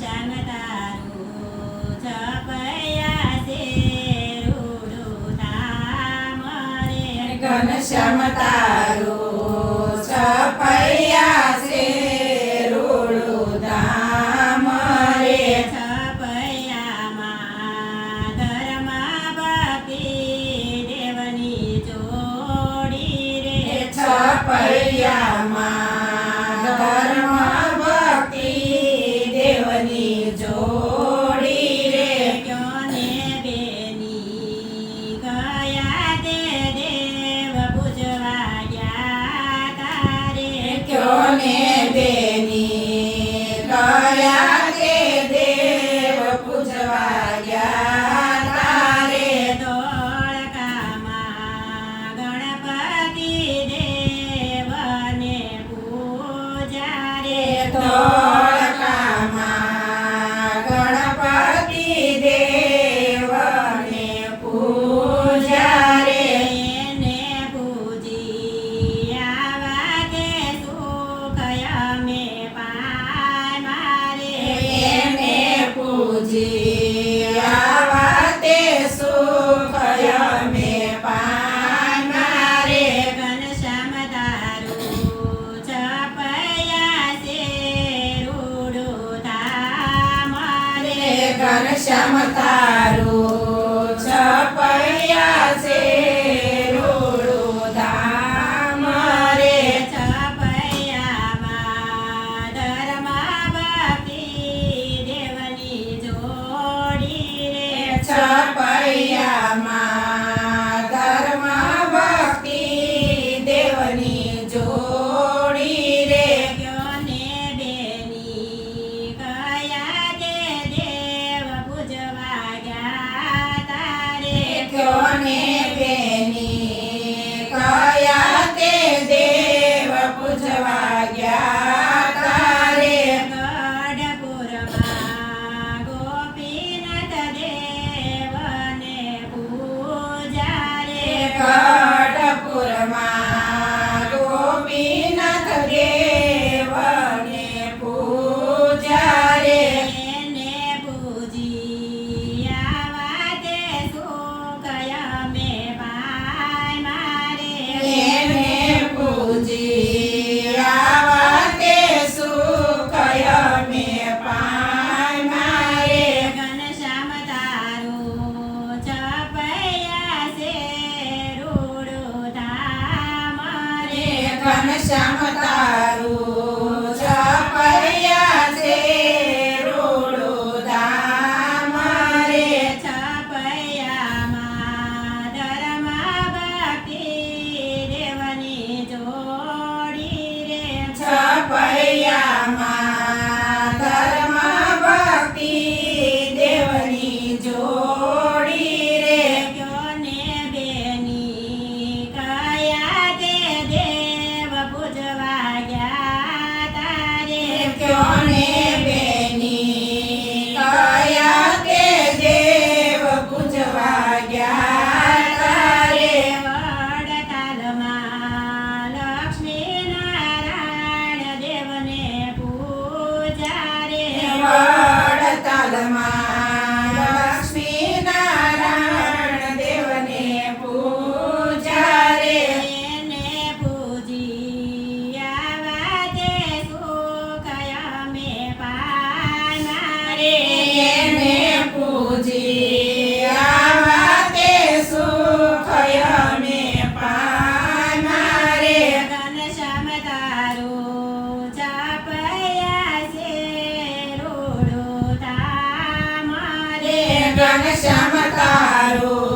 ઘનશ્યામ તારું છપૈયા છે રૂડું ધામ રે ઘનશ્યામ તારું છપૈયા છે રૂડું ધામ રે છપૈયામાં ધર્મ ભક્તિ દેવની જોડી રે છપૈયામાં ધર્મ ભક્તિ દેવની જોડી રે ક્યોને બેની ગયા તે દેવ પૂજવા ગયા તારે ક્યોને બેની ગયા તે દેવ પૂજવા ગયા તારે ધોળકામાં ગણપતિ દેવને પૂજા રે ધોળકામાં ગણપતિ દેવને પૂજા રે એને પૂજી આવા તે સુખ અમે પાય મારે એને પૂજી આવા તે સુખ અમે પામ્યા રે ઘનશ્યામ તારું છપૈયા છે રૂડું ધામ રે ઘનશ્યામ તારું છપૈયા છે રૂડું ધામ રે છપૈયામાં ધર્મ ભક્તિ દેવની જોડી રે છપૈયામાં ધર્મ ભક્તિ દેવની જોડી રે ક્યોને બેની ગયા તે દેવ પૂજવા ગયા તારે ક્યોને બેની કયા તે દેવ પૂજવા ગયા તારે ગઢપુરમાં ગોપીનાથ દેવને પૂજા રે ગઢપુરમાં ગોપીનાથ દેવને પૂજા રે એને પૂજી આવા તે સુખ અમે પાય મારે એને પૂજી આવા તે સુખ અમે પામ્યા રે ઘનશ્યામ તારું છપૈયા છે રૂડું ધામ રે ઘનશ્યામ તારું છપૈયા છે રૂડું ધામ રે છપૈયામાં ધર્મ ભક્તિ દેવની જોડી રે છપૈયામાં ધર્મ ભક્તિ દેવની જોડી રે ક્યોને બેની કયા તે દેવ પૂજવા ગયા તારે ક્યોને બેની કયા તે દેવ પૂજવા ગયા તારે વડતાલમાં લક્ષ્મી નારાયણ દેવને પૂજા રે વડતાલમાં લક્ષ્મી નારાયણ દેવને પૂજા રે એને પૂજી આવા તે સુખ અમે પાય મારે એને પૂજી આવા તે સુખ અમે પામ્યા રે ઘનશ્યામ તારું છપૈયા છે રૂડું ધામ રે ઘનશ્યામ તારું